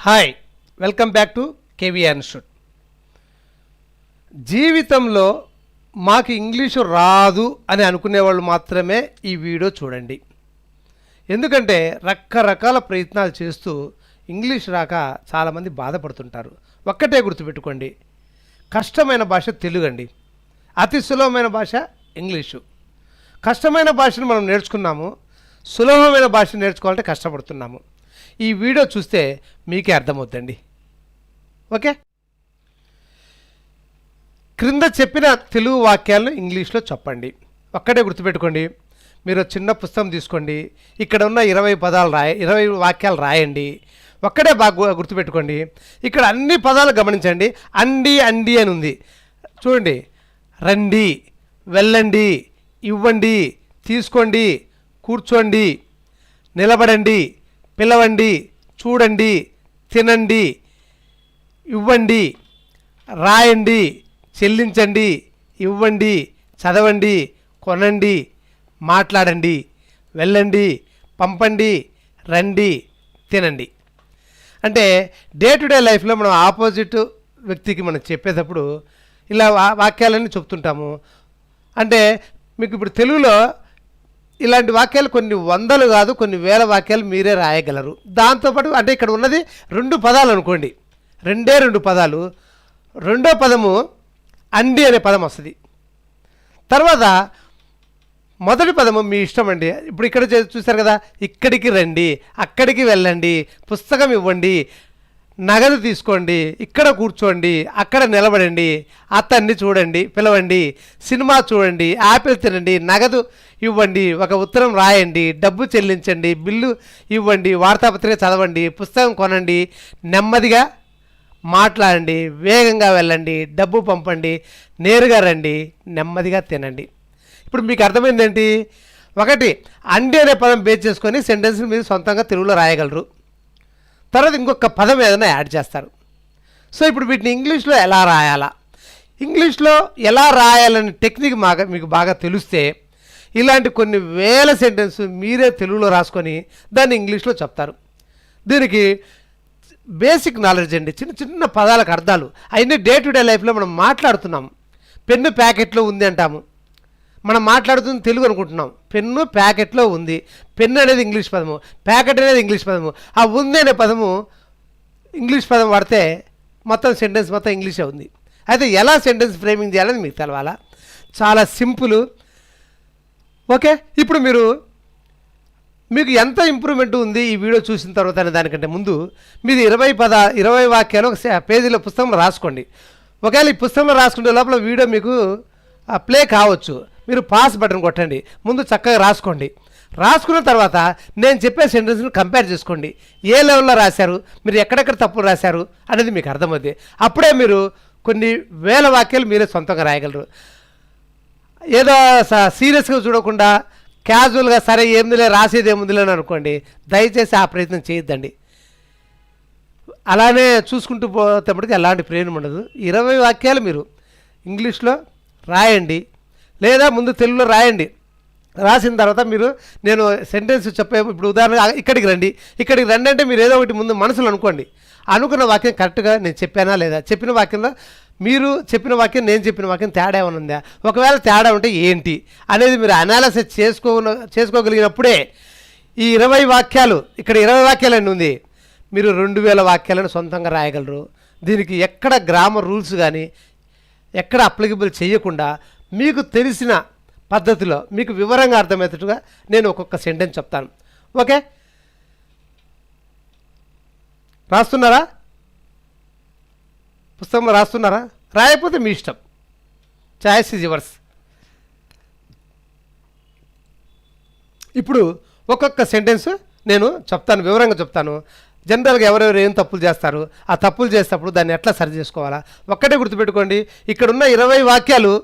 Hi, welcome back to KVR Institute. జీవితంలో మాకు English రాదు అని అనుకునే వాళ్ళు మాత్రమే ఈ వీడియో చూడండి. ఎందుకంటే రకరకాల ప్రయత్నాలు చేస్తూ ఇంగ్లీష్ రాక చాలామంది బాధపడుతుంటారు. ఒక్కటే గుర్తుపెట్టుకోండి, కష్టమైన భాష తెలుగు అండి, అతి సులభమైన భాష ఇంగ్లీషు. కష్టమైన భాషను మనం నేర్చుకున్నాము, సులభమైన భాష నేర్చుకోవాలంటే కష్టపడుతున్నాము. ఈ వీడియో చూస్తే మీకే అర్థమవుతుందండి. ఓకే, క్రింద చెప్పిన తెలుగు వాక్యాలను ఇంగ్లీష్లో చెప్పండి. ఒక్కటే గుర్తుపెట్టుకోండి, మీరు చిన్న పుస్తకం తీసుకోండి, ఇక్కడ ఉన్న 20 వాక్యాలు రాయండి. ఒక్కడే బాగా గుర్తుపెట్టుకోండి, ఇక్కడ అన్ని పదాలు గమనించండి. అండి అండి అని ఉంది చూడండి. రండి, వెళ్ళండి, ఇవ్వండి, తీసుకోండి, కూర్చోండి, నిలబడండి, పిలవండి, చూడండి, తినండి, ఇవ్వండి, రాయండి, చెల్లించండి, ఇవ్వండి, చదవండి, కొనండి, మాట్లాడండి, వెళ్ళండి, పంపండి, రండి, తినండి. అంటే డే టు డే లైఫ్లో మనం ఆపోజిట్ వ్యక్తికి మనం చెప్పేటప్పుడు ఇలా వాక్యాలన్నీ చెప్తుంటాము. అంటే మీకు ఇప్పుడు తెలుగులో ఇలాంటి వాక్యాలు కొన్ని వందలు కాదు, కొన్ని వేల వాక్యాలు మీరే రాయగలరు. దాంతోపాటు అంటే ఇక్కడ ఉన్నది 2 పదాలు అనుకోండి, 2 పదాలు. రెండో పదము అండి అనే పదం వస్తుంది. తర్వాత మొదటి పదము మీ ఇష్టం అండి. ఇప్పుడు ఇక్కడ చూశారు కదా, ఇక్కడికి రండి, అక్కడికి వెళ్ళండి, పుస్తకం ఇవ్వండి, నగదు తీసుకోండి, ఇక్కడ కూర్చోండి, అక్కడ నిలబడండి, అతన్ని చూడండి, పిలవండి, సినిమా చూడండి, ఆపిల్ తినండి, నగదు ఇవ్వండి, ఒక ఉత్తరం రాయండి, డబ్బు చెల్లించండి, బిల్లు ఇవ్వండి, వార్తాపత్రిక చదవండి, పుస్తకం కొనండి, నెమ్మదిగా మాట్లాడండి, వేగంగా వెళ్ళండి, డబ్బు పంపండి, నేరుగా రండి, నెమ్మదిగా తినండి. ఇప్పుడు మీకు అర్థమైందేంటి? ఒకటి, అండి అనే పదం బేస్ చేసుకొని సెంటెన్స్ మీరు సొంతంగా తెలుగులో రాయగలరు. తర్వాత ఇంకొక పదం ఏదైనా యాడ్ చేస్తారు. సో ఇప్పుడు వీటిని ఇంగ్లీష్లో ఎలా రాయాలా, ఇంగ్లీష్లో ఎలా రాయాలని టెక్నిక్ మీకు బాగా తెలిస్తే ఇలాంటి కొన్ని వేల సెంటెన్స్ మీరే తెలుగులో రాసుకొని దాన్ని ఇంగ్లీష్లో చెప్తారు. దీనికి బేసిక్ నాలెడ్జ్ అండి, చిన్న చిన్న పదాలకు అర్థాలు. అవన్నీ డే టు డే లైఫ్లో మనం మాట్లాడుతున్నాము. పెన్ను ప్యాకెట్లో ఉంది అంటాము, మనం మాట్లాడుతుంది తెలుగు అనుకుంటున్నాం. పెన్ను ప్యాకెట్లో ఉంది, పెన్ను అనేది ఇంగ్లీష్ పదము, ప్యాకెట్ అనేది ఇంగ్లీష్ పదము. ఆ ఉంది అనే పదము ఇంగ్లీష్ పదం వాడితే మొత్తం సెంటెన్స్ మొత్తం ఇంగ్లీషే ఉంది. అయితే ఎలా సెంటెన్స్ ఫ్రేమింగ్ చేయాలని మీకు తెలవాలా? చాలా సింపుల్. ఓకే, ఇప్పుడు మీకు ఎంత ఇంప్రూవ్మెంట్ ఉంది ఈ వీడియో చూసిన తర్వాత అనే దానికంటే ముందు మీరు 20 వాక్యాలు ఒక పేజీలో పుస్తకంలో రాసుకోండి. ఒకవేళ ఈ పుస్తకంలో రాసుకుంటే లోపల వీడియో మీకు ప్లే కావచ్చు, మీరు పాస్ బటన్ కొట్టండి. ముందు చక్కగా రాసుకోండి. రాసుకున్న తర్వాత నేను చెప్పే సెంటెన్స్ని కంపేర్ చేసుకోండి. ఏ లెవెల్లో రాశారు, మీరు ఎక్కడెక్కడ తప్పులు రాశారు అనేది మీకు అర్థమవుతుంది. అప్పుడే మీరు కొన్ని వేల వాక్యాలు మీరే సొంతంగా రాయగలరు. ఏదో సీరియస్గా చూడకుండా క్యాజువల్గా సరే ఏముందిలే రాసేది ఏముందిలే అని అనుకోండి. దయచేసి ఆ ప్రయత్నం చేయొద్దండి. అలానే చూసుకుంటూ పోతేప్పటికి ఎలాంటి ప్రయోజనం ఉండదు. 20 వాక్యాలు మీరు ఇంగ్లీష్లో రాయండి, లేదా ముందు తెలుగులో రాయండి. రాసిన తర్వాత నేను సెంటెన్స్ చెప్పే, ఇప్పుడు ఉదాహరణ ఇక్కడికి రండి అంటే మీరు ఏదో ఒకటి ముందు మనసులో అనుకోండి. అనుకున్న వాక్యం కరెక్ట్గా నేను చెప్పానా లేదా, చెప్పిన వాక్యంలో మీరు చెప్పిన వాక్యం నేను చెప్పిన వాక్యం తేడా ఏమైనా ఉందా, ఒకవేళ తేడా ఉంటే ఏంటి అనేది మీరు అనాలిసిస్ చేసుకోగలిగినప్పుడే ఈ 20 వాక్యాలు, ఇక్కడ 20 వాక్యాలని ఉంది, మీరు 2000 వాక్యాలను సొంతంగా రాయగలరు. దీనికి ఎక్కడ గ్రామర్ రూల్స్ కానీ ఎక్కడ అప్లికబుల్ చేయకుండా మీకు తెలిసిన పద్ధతిలో మీకు వివరంగా అర్థమయ్యేటట్టుగా నేను ఒక్కొక్క సెంటెన్స్ చెప్తాను. ఓకే, రాస్తున్నారా? పుస్తకంలో రాస్తున్నారా? రాయకపోతే మీ ఇష్టం, చాయిస్ ఈజ్ యువర్స్. ఇప్పుడు ఒక్కొక్క సెంటెన్స్ నేను చెప్తాను, వివరంగా చెప్తాను. జనరల్గా ఎవరెవరు ఏం తప్పులు చేస్తారు, ఆ తప్పులు చేసేటప్పుడు దాన్ని ఎట్లా సరి చేసుకోవాలా ఒక్కటే గుర్తుపెట్టుకోండి. ఇక్కడున్న 20 వాక్యాలు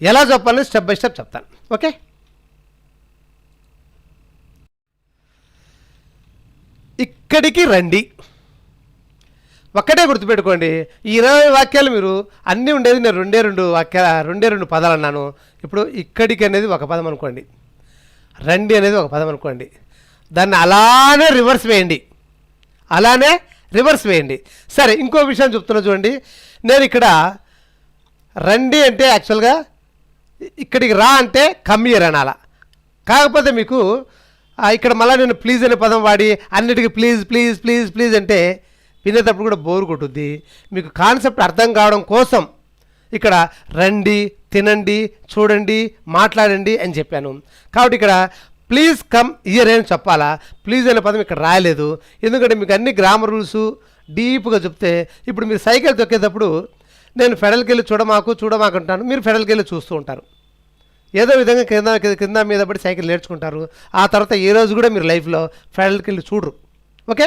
ఎలా చెప్పాలని స్టెప్ బై స్టెప్ చెప్తాను. ఓకే, ఇక్కడికి రండి. ఒక్కటే గుర్తుపెట్టుకోండి, ఈ 20 వాక్యాలు మీరు అన్నీ ఉండేది నేను 2 పదాలు అన్నాను. ఇప్పుడు ఇక్కడికి అనేది ఒక పదం అనుకోండి, రండి అనేది ఒక పదం అనుకోండి, దాన్ని అలానే రివర్స్ వేయండి. అలానే రివర్స్ వేయండి. సరే, ఇంకో విషయం చెప్తున్నా చూడండి. నేను ఇక్కడ రండి అంటే యాక్చువల్గా ఇక్కడికి రా అంటే కమ్ హియర్ అనాల. కాకపోతే మీకు ఇక్కడ మళ్ళీ నేను ప్లీజ్ అనే పదం వాడి అన్నిటికీ ప్లీజ్ ప్లీజ్ ప్లీజ్ ప్లీజ్ అంటే వినేటప్పుడు కూడా బోర్ కొట్టుద్ది. మీకు కాన్సెప్ట్ అర్థం కావడం కోసం ఇక్కడ రండి, తినండి, చూడండి, మాట్లాడండి అని చెప్పాను. కాబట్టి ఇక్కడ ప్లీజ్ కమ్ హియర్ అని చెప్పాలా, ప్లీజ్ అనే పదం ఇక్కడ రాయలేదు. ఎందుకంటే మీకు అన్ని గ్రామర్ రూల్స్ డీప్గా చెప్తే, ఇప్పుడు మీరు సైకిల్ తొక్కేటప్పుడు నేను ఫెడల్కి వెళ్ళి చూడమాకు అంటాను, మీరు ఫెడల్కి వెళ్ళి చూస్తూ ఉంటారు. ఏదో విధంగా కింద మీద పడి సైకిల్ నేర్చుకుంటారు. ఆ తర్వాత ఏ రోజు కూడా మీరు లైఫ్లో ఫెడల్కి వెళ్ళి చూడరు. ఓకే,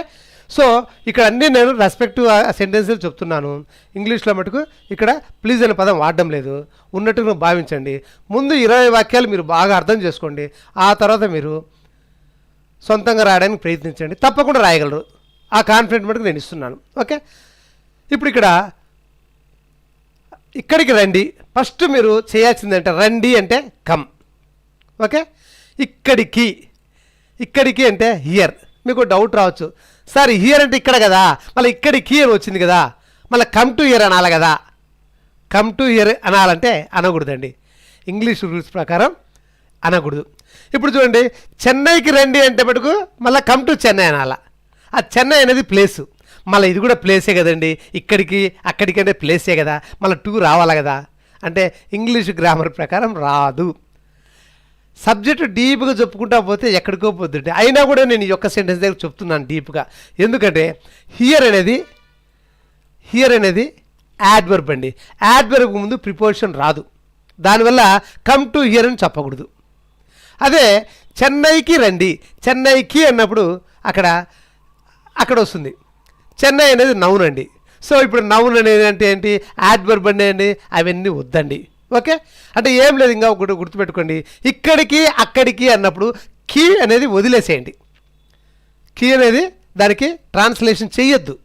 సో ఇక్కడ అన్నీ నేను రెస్పెక్ట్ సెంటెన్సులు చెప్తున్నాను. ఇంగ్లీష్లో మటుకు ఇక్కడ ప్లీజ్ అనే పదం వాడడం లేదు, ఉన్నట్టుగా భావించండి. ముందు 20 వాక్యాలు మీరు బాగా అర్థం చేసుకోండి. ఆ తర్వాత మీరు సొంతంగా రాయడానికి ప్రయత్నించండి, తప్పకుండా రాయగలరు. ఆ కాన్ఫిడెంట్ మటుకు నేను ఇస్తున్నాను. ఓకే, ఇప్పుడు ఇక్కడికి రండి. ఫస్ట్ మీరు చేయాల్సిందంటే రండి అంటే కమ్. ఓకే, ఇక్కడికి అంటే హియర్. మీకు డౌట్ రావచ్చు, సార్ హియర్ అంటే ఇక్కడ కదా, మళ్ళీ ఇక్కడికి అని వచ్చింది కదా, మళ్ళీ కమ్ టు హియర్ అనాలి కదా. కమ్ టు హియర్ అనాలంటే అనకూడదండి, ఇంగ్లీష్ రూల్స్ ప్రకారం అనకూడదు. ఇప్పుడు చూడండి, చెన్నైకి రండి అంటే మటుకు మళ్ళీ కమ్ టు చెన్నై అనాల. ఆ చెన్నై అనేది ప్లేసు, మళ్ళీ ఇది కూడా ప్లేసే కదండి. ఇక్కడికి అక్కడికి అంటే ప్లేసే కదా, మళ్ళీ టూ రావాలి కదా. అంటే ఇంగ్లీష్ గ్రామర్ ప్రకారం రాదు. సబ్జెక్టు డీప్గా చెప్పుకుంటా పోతే ఎక్కడికో పోతుంటే, అయినా కూడా నేను ఈ యొక్క సెంటెన్స్ దగ్గర చెప్తున్నాను డీప్గా. ఎందుకంటే హియర్ అనేది యాడ్వర్బ్ అండి. యాడ్వర్బ్ ముందు ప్రిపోజిషన్ రాదు, దానివల్ల కమ్ టు హియర్ అని చెప్పకూడదు. అదే చెన్నైకి రండి, చెన్నైకి అన్నప్పుడు అక్కడ వస్తుంది. చెన్నై అనేది నౌన్ అండి. సో ఇప్పుడు నౌన్ అనేది అంటే ఏంటి, యాడ్వర్బ్ అండి, అవన్నీ వద్దండి. ఓకే, అంటే ఏం లేదు, ఇంకా ఒకటి గుర్తుపెట్టుకోండి, ఇక్కడికి అక్కడికి అన్నప్పుడు కీ అనేది వదిలేసేయండి. కీ అనేది దానికి ట్రాన్స్లేషన్ చేయొద్దు,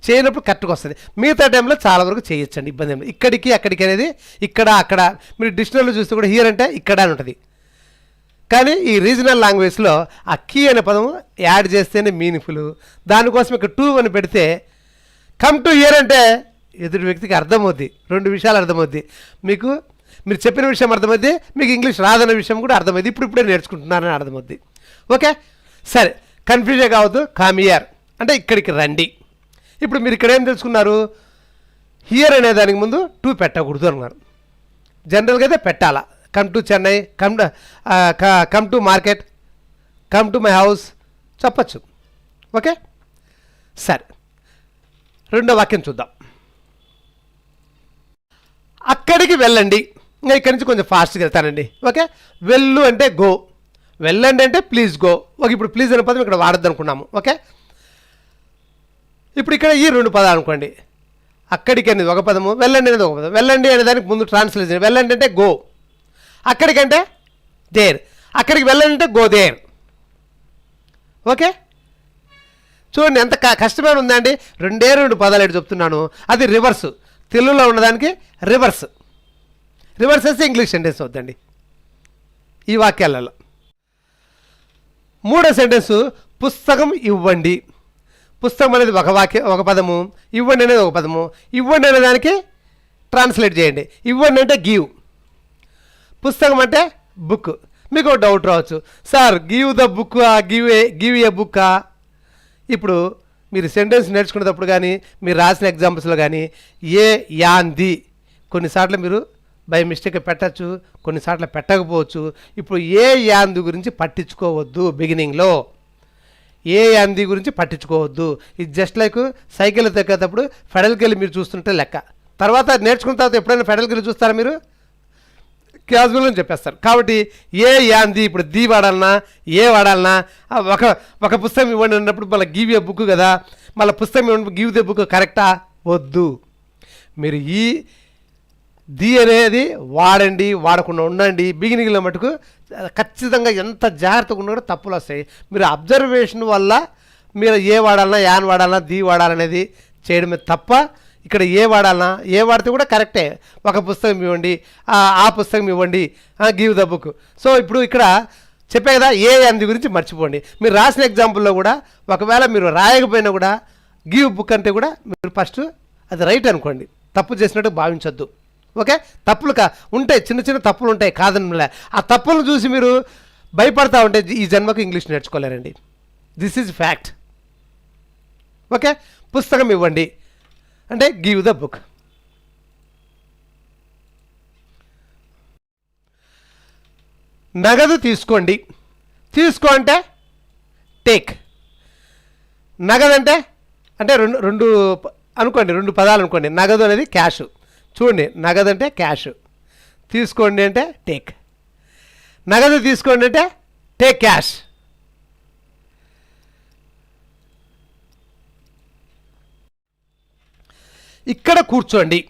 చేయనప్పుడు కరెక్ట్గా వస్తుంది. మిగతా టైంలో చాలా వరకు చేయొచ్చండి, ఇబ్బంది ఏం లేదు. ఇక్కడికి అక్కడికి అనేది ఇక్కడ అక్కడ, మీరు డిక్షనరీలో చూస్తే కూడా హియర్ అంటే ఇక్కడ అని ఉంటుంది. కానీ ఈ రీజనల్ లాంగ్వేజ్లో ఆ కీ అనే పదం యాడ్ చేస్తేనే మీనింగ్ఫుల్. దానికోసం ఇక్కడ టూ అని పెడితే కమ్ టు హియర్ అంటే ఎదుటి వ్యక్తికి అర్థమవుద్ది, 2 విషయాలు అర్థమవుద్ది. మీరు చెప్పిన విషయం అర్థమవుద్ది, మీకు ఇంగ్లీష్ రాదన్న విషయం కూడా అర్థమవుద్ది. ఇప్పుడే నేర్చుకుంటున్నారని అర్థమవుద్ది. ఓకే, సరే, కన్ఫ్యూజన్ కావద్దు. కమ్ హియర్ అంటే ఇక్కడికి రండి. ఇప్పుడు మీరు ఇక్కడ ఏం తెలుసుకున్నారు, హియర్ అనే దానికి ముందు టూ పెట్టకూడదు అన్నారు. జనరల్గా అయితే పెట్టాలా, come to Chennai, come to market, come to my house చెప్పచ్చు. ఓకే, సరే, రెండో వాక్యం చూద్దాం. అక్కడికి వెళ్ళండి. ఇంకా ఇక్కడి నుంచి కొంచెం ఫాస్ట్గా వెళ్తానండి. ఓకే, వెళ్ళు అంటే గో, వెళ్ళండి అంటే ప్లీజ్ గో. ఓకే, ఇప్పుడు ప్లీజ్ అనే పదం ఇక్కడ వాడద్దు అనుకున్నాము. ఓకే, ఇప్పుడు ఇక్కడ ఈ 2 పదాలు అనుకోండి. అక్కడికి అనేది ఒక పదము, వెళ్ళండి అనేది ఒక పదం. వెళ్ళండి అనే దానికి ముందు ట్రాన్స్లేషన్, వెళ్ళండి అంటే గో, అక్కడికంటే దేర్, అక్కడికి వెళ్ళండి అంటే గో దేర్. ఓకే, చూడండి ఎంత కష్టమైన ఉందండి. 2 పదాలు ఎటు చెప్తున్నాను, అది రివర్స్. తెలుగులో ఉన్నదానికి రివర్స్ వేస్తే ఇంగ్లీష్ సెంటెన్స్ అవుతుందండి ఈ వాక్యాలలో. మూడో సెంటెన్సు పుస్తకం ఇవ్వండి. పుస్తకం అనేది ఒక పదము, ఇవ్వండి అనేది ఒక పదము. ఇవ్వండి అనే దానికి ట్రాన్స్లేట్ చేయండి. ఇవ్వండి అంటే గివ్, పుస్తకం అంటే బుక్. మీకు ఒక డౌట్ రావచ్చు, sir give the book, give a book. ఇప్పుడు మీరు సెంటెన్స్ నేర్చుకునేటప్పుడు కానీ మీరు రాసిన ఎగ్జాంపుల్స్లో కానీ ఏ యాంది కొన్నిసార్లు మీరు బై మిస్టేక్ పెట్టచ్చు, కొన్నిసార్లు పెట్టకపోవచ్చు. ఇప్పుడు ఏ యాంది గురించి పట్టించుకోవద్దు. బిగినింగ్లో ఏ యాంది గురించి పట్టించుకోవద్దు. ఇది జస్ట్ లైక్ సైకిల్ తగ్గేటప్పుడు ఫెడల్కి వెళ్ళి మీరు చూస్తుంటే లెక్క. తర్వాత నేర్చుకున్న తర్వాత ఎప్పుడైనా ఫెడల్కి వెళ్ళి చూస్తారా మీరు, క్యాజువల్ అని చెప్పేస్తారు. కాబట్టి ఏ యాంది ఇప్పుడు ది వాడాలన్నా ఏ వాడాలన్నా, ఒక పుస్తకం ఇవ్వండి అన్నప్పుడు మళ్ళీ గివ్ ఏ బుక్ కదా, మళ్ళీ పుస్తకం ఇవ్వండి గివ్ ద బుక్ కరెక్టా, వద్దు. మీరు ఈ ది అనేది వాడండి, వాడకుండా ఉండండి. బిగినింగ్లో మటుకు ఖచ్చితంగా ఎంత జాగ్రత్తగా ఉన్నా కూడా తప్పులు వస్తాయి. మీరు అబ్జర్వేషన్ వల్ల మీరు ఏ వాడాలన్నా యాన్ వాడాలన్నా ది వాడాలనేది చేయడమే తప్ప ఇక్కడ ఏ వాడాలన్నా ఏ వాడితే కూడా కరెక్టే. ఒక పుస్తకం ఇవ్వండి, ఆ పుస్తకం ఇవ్వండి, గివ్ ద బుక్. సో ఇప్పుడు ఇక్కడ చెప్పే కదా ఏ అంది గురించి మర్చిపోండి. మీరు రాసిన ఎగ్జాంపుల్లో కూడా ఒకవేళ మీరు రాయకపోయినా కూడా గివ్ బుక్ అంటే కూడా మీరు ఫస్ట్ అది రైట్ అనుకోండి, తప్పు చేసినట్టు భావించొద్దు. ఓకే, తప్పులు ఉంటాయి, చిన్న చిన్న తప్పులు ఉంటాయి కాదనిలే. ఆ తప్పులను చూసి మీరు భయపడతా ఉంటే ఈ జన్మకు ఇంగ్లీష్ నేర్చుకోలేరండి. This is fact. ఓకే, పుస్తకం ఇవ్వండి అంటే గివ్ ద బుక్. నగదు తీసుకోండి, తీసుకో అంటే టేక్. నగదు అంటే అంటే రెండు అనుకోండి, రెండు పదాలు అనుకోండి. నగదు అనేది క్యాష్. చూడండి, నగదు అంటే క్యాష్, తీసుకోండి అంటే టేక్. నగదు తీసుకోండి అంటే టేక్ క్యాష్. ఇక్కడ కూర్చోండి,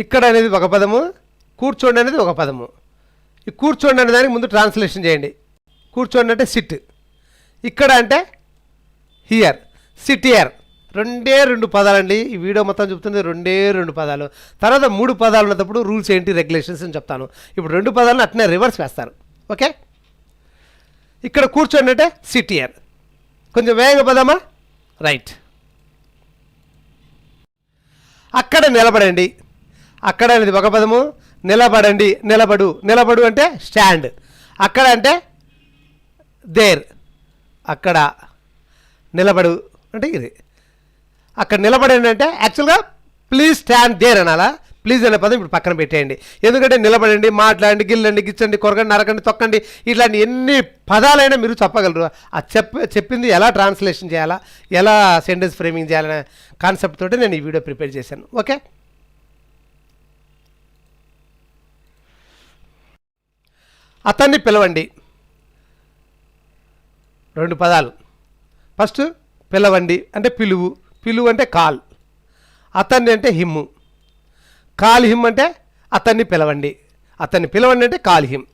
ఇక్కడ అనేది ఒక పదము, కూర్చోండి అనేది ఒక పదము. ఈ కూర్చోండి అనే దానికి ముందు ట్రాన్స్లేషన్ చేయండి. కూర్చోండి అంటే సిట్, ఇక్కడ అంటే హియర్, సిట్ హియర్. రెండు పదాలండి. ఈ వీడియో మొత్తం చెప్తుంది రెండు పదాలు. తర్వాత 3 పదాలు ఉన్నప్పుడు రూల్స్ ఏంటి, రెగ్యులేషన్స్ అని చెప్తాను. ఇప్పుడు 2 పదాలను అట్నే రివర్స్ వేస్తారు. ఓకే, ఇక్కడ కూర్చోండి అంటే సిట్ హియర్. కొంచెం వేగ పదమా, రైట్. అక్కడ నిలబడండి, అక్కడ అనేది ఒక పదము. నిలబడండి, నిలబడు, నిలబడు అంటే స్టాండ్. అక్కడ అంటే దేర్, అక్కడ నిలబడు అంటే ఇది. అక్కడ నిలబడండి అంటే యాక్చువల్గా ప్లీజ్ స్టాండ్ దేర్ అనాలా. ప్లీజ్ అనే పదం ఇప్పుడు పక్కన పెట్టేయండి. ఎందుకంటే నిలబడండి, మాట్లాడండి, గిల్లండి, గిచ్చండి, కొరకండి, నరకండి, తొక్కండి, ఇట్లాంటి ఎన్ని పదాలైనా మీరు చెప్పగలరు. ఆ చెప్పింది ఎలా ట్రాన్స్లేషన్ చేయాలా, ఎలా సెంటెన్స్ ఫ్రేమింగ్ చేయాలనే కాన్సెప్ట్ తోటి నేను ఈ వీడియో ప్రిపేర్ చేశాను. ఓకే, అతన్ని పిలవండి, 2 పదాలు. ఫస్ట్ పిలవండి అంటే పిలువు, పిలువు అంటే కాల్. అతన్ని అంటే హిమ్, కాల్ హిమ్ అంటే అతన్ని పిలవండి, అతన్ని పిలవండి అంటే కాల్ హిమ్.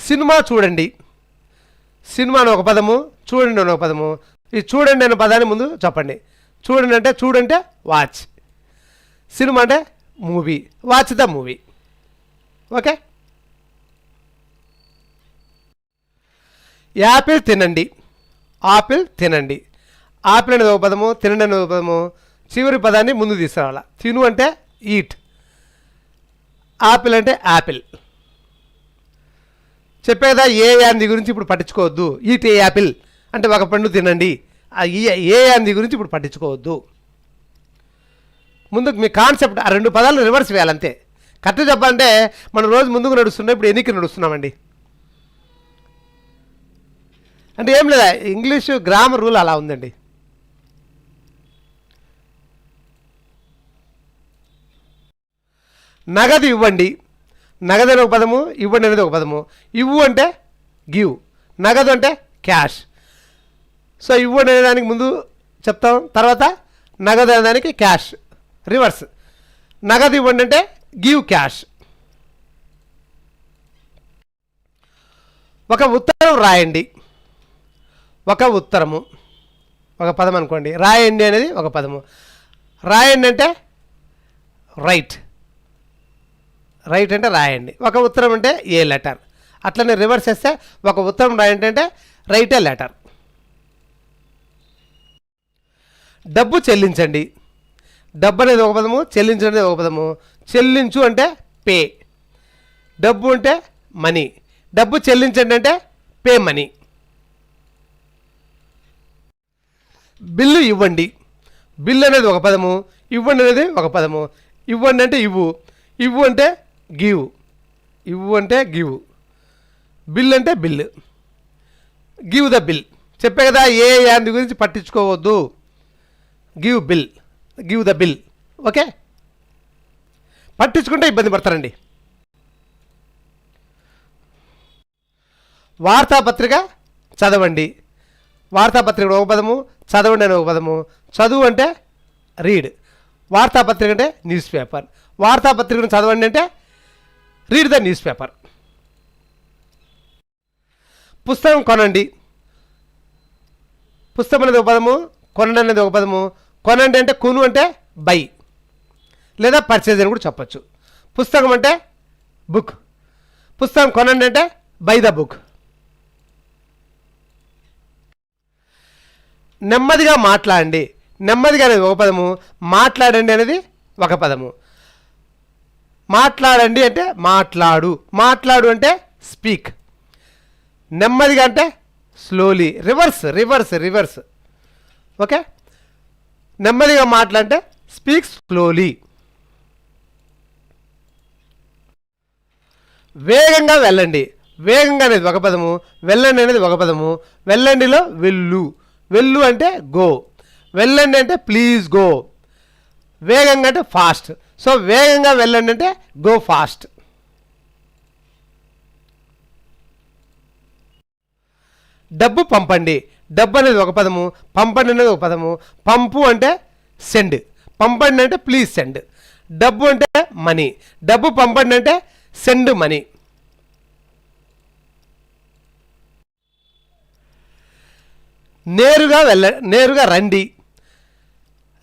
సినిమా చూడండి, సినిమా అని ఒక పదము, చూడండి అని ఒక పదము. ఈ చూడండి అనే పదాన్ని ముందు చెప్పండి. చూడండి అంటే చూడంటే వాచ్, సినిమా అంటే movie, watch the movie. Okay, Apple తినండి, ఆపిల్ తినండి. ఆపిల్ అనేది ఒక పదము, తినండి అనేది ఒక పదము. చివరి పదాన్ని ముందు తీసుకురావాలి. తిను అంటే ఈట్, ఆపిల్ అంటే యాపిల్. చెప్పేదా ఏ యాంది గురించి ఇప్పుడు పట్టించుకోవద్దు. ఈట్ ఏ యాపిల్ అంటే ఒక పండు తినండి. ఏ యాంది గురించి ఇప్పుడు పట్టించుకోవద్దు. ముందు మీ కాన్సెప్ట్ ఆ 2 పదాలు రివర్స్ వేయాలంతే. కరెక్ట్ చెప్పాలంటే మనం రోజు ముందుకు నడుస్తున్నాం, ఇప్పుడు ఎన్నికి నడుస్తున్నామండి. అంటే ఏం లేదా, ఇంగ్లీషు గ్రామర్ రూల్ అలా ఉందండి. నగదు ఇవ్వండి, నగదు అనేది ఒక పదము, ఇవ్వండి అనేది ఒక పదము. ఇవ్వు అంటే గివ్, నగదు అంటే క్యాష్. సో ఇవ్వండి అనే దానికి ముందు చెప్తాం, తర్వాత నగదు అనే దానికి క్యాష్ రివర్స్. నగదు ఇవ్వండి అంటే గివ్ క్యాష్. ఒక ఉత్తరం రాయండి, ఒక ఉత్తరము ఒక పదం అనుకోండి. రాయండి అనేది ఒక పదము. రాయండి అంటే రైట్, రైట్ అంటే రాయండి. ఒక ఉత్తరం అంటే ఏ లెటర్. అట్లనే రివర్స్ చేస్తే ఒక ఉత్తరం రాయండి అంటే రైట్ ఏ లెటర్. డబ్బు చెల్లించండి, డబ్బు అనేది ఒక పదము, చెల్లించండి అనేది ఒక పదము. చెల్లించు అంటే పే, డబ్బు అంటే మనీ. డబ్బు చెల్లించండి అంటే పే మనీ. బిల్లు ఇవ్వండి, బిల్లు అనేది ఒక పదము, ఇవ్వండి అనేది ఒక పదము. ఇవ్వండి అంటే ఇవ్వు, ఇవ్వు అంటే గివ్, ఇవ్వు అంటే గివ్. బిల్ అంటే బిల్, గివ్ ద బిల్. చెప్పే కదా ఏ యాంది గురించి పట్టించుకోవద్దు. Give bill, give the bill. Okay, పట్టించుకుంటే ఇబ్బంది పడతారండి. వార్తాపత్రిక చదవండి, వార్తాపత్రిక ఒక పదము, చదవండి అని ఒక పదము. చదువు అంటే రీడ్, వార్తాపత్రిక అంటే న్యూస్ పేపర్. వార్తాపత్రికను చదవండి అంటే రీడ్ ద న్యూస్ పేపర్. పుస్తకం కొనండి, పుస్తకం అనేది ఒక పదము, కొనండి అనేది ఒక పదము. కొనండి అంటే కొను అంటే బై లేదా పర్చేజ్ అని కూడా చెప్పచ్చు. పుస్తకం అంటే బుక్, పుస్తకం కొనండి అంటే బై ద బుక్. నెమ్మదిగా మాట్లాడండి, నెమ్మదిగా అనేది ఒక పదము, మాట్లాడండి అనేది ఒక పదము. మాట్లాడండి అంటే మాట్లాడు, మాట్లాడు అంటే స్పీక్, నెమ్మదిగా అంటే slowly, reverse reverse reverse. Okay, నెమ్మదిగా మాట్లాడంటే స్పీక్ స్లోలీ. వేగంగా వెళ్ళండి, వేగంగా అనేది ఒక పదము, వెళ్ళండి అనేది ఒక పదము. వెళ్ళండిలో వెళ్ళు, వెళ్ళు అంటే గో, వెళ్ళండి అంటే ప్లీజ్ గో, వేగంగా అంటే ఫాస్ట్. సో వేగంగా వెళ్ళండి అంటే గో ఫాస్ట్. డబ్బు పంపండి, డబ్బు అనేది ఒక పదము, పంపండి అనేది ఒక పదము. పంపు అంటే సెండ్, పంపండి అంటే ప్లీజ్ సెండ్. డబ్బు అంటే మనీ, డబ్బు పంపండి అంటే సెండ్ మనీ. నేరుగా నేరుగా రండి,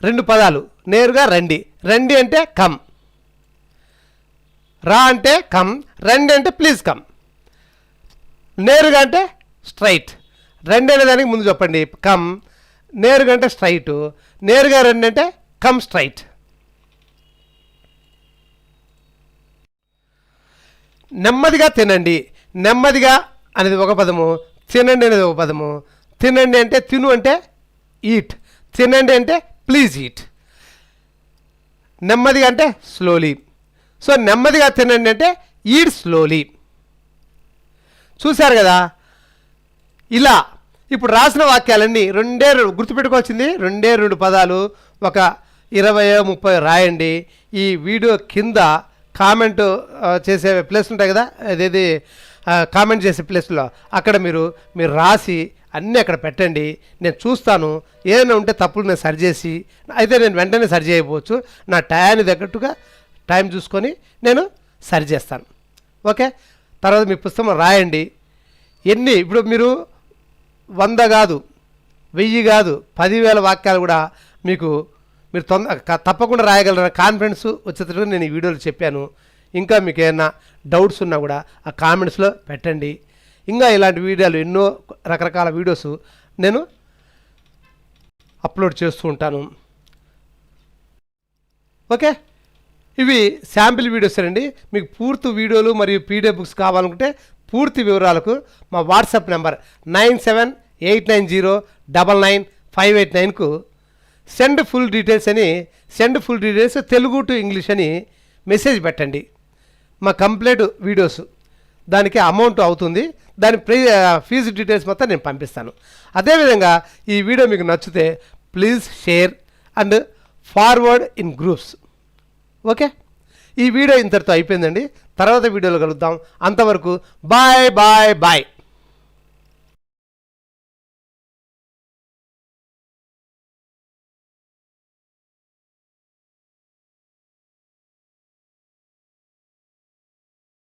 రెండు పదాలు, నేరుగా రండి. రండి అంటే కమ్, రా అంటే కమ్, రండి అంటే ప్లీజ్ కమ్. నేరుగా అంటే స్ట్రైట్, రండి అనే దానికి ముందు చెప్పండి కమ్, నేరుగా అంటే స్ట్రైట్, నేరుగా రండి అంటే కమ్ స్ట్రైట్. నెమ్మదిగా తినండి, నెమ్మదిగా అనేది ఒక పదము, తినండి అనేది ఒక పదము. తినండి అంటే తిను అంటే ఈట్, తినండి అంటే ప్లీజ్ ఈట్. నెమ్మదిగా అంటే స్లోలీ. సో నెమ్మదిగా తినండి అంటే ఈట్ స్లోలీ. చూశారు కదా, ఇలా ఇప్పుడు రాసిన వాక్యాలన్నీ గుర్తుపెట్టుకోవాల్సింది రెండు పదాలు, ఒక 20-30 రాయండి. ఈ వీడియో కింద కామెంట్ చేసే ప్లేస్ ఉంటాయి కదా, అదేది కామెంట్ చేసే ప్లేస్లో అక్కడ మీరు రాసి అన్నీ అక్కడ పెట్టండి. నేను చూస్తాను, ఏదైనా ఉంటే తప్పులు నేను సరిచేసి, అయితే నేను వెంటనే సరి చేయకపోవచ్చు, నా టయానికి తగ్గట్టుగా టైం చూసుకొని నేను సరి చేస్తాను. ఓకే, తర్వాత మీ పుస్తకం రాయండి. ఇప్పుడు మీరు 100 కాదు, 1000 కాదు, 10,000 వాక్యాలు కూడా మీరు తప్పకుండా రాయగలరు. కాన్ఫిడెన్స్ వచ్చేటట్టు నేను ఈ వీడియోలో చెప్పాను. ఇంకా మీకు ఏమైనా డౌట్స్ ఉన్నా కూడా ఆ కామెంట్స్లో పెట్టండి. ఇంకా ఇలాంటి వీడియోలు ఎన్నో రకరకాల వీడియోస్ నేను అప్లోడ్ చేస్తూ ఉంటాను. ఓకే, ఇవి శాంపిల్ వీడియోస్ అండి. మీకు పూర్తి వీడియోలు మరియు పీడిఎఫ్ బుక్స్ కావాలనుకుంటే పూర్తి వివరాలకు మా వాట్సాప్ నెంబర్ 9789099589కు సెండ్ ఫుల్ డీటెయిల్స్ అని, send full details Telugu to English అని మెసేజ్ పెట్టండి. మా కంప్లీట్ వీడియోస్ దానికి అమౌంట్ అవుతుంది, దాని ఫీజు డీటెయిల్స్ మొత్తం నేను పంపిస్తాను. అదేవిధంగా ఈ వీడియో మీకు నచ్చితే please share and forward in groups. Okay, ఈ వీడియో ఇంతటితో అయిపోయిందండి. తర్వాత వీడియోలో కలుద్దాం. అంతవరకు బాయ్ బాయ్ బాయ్.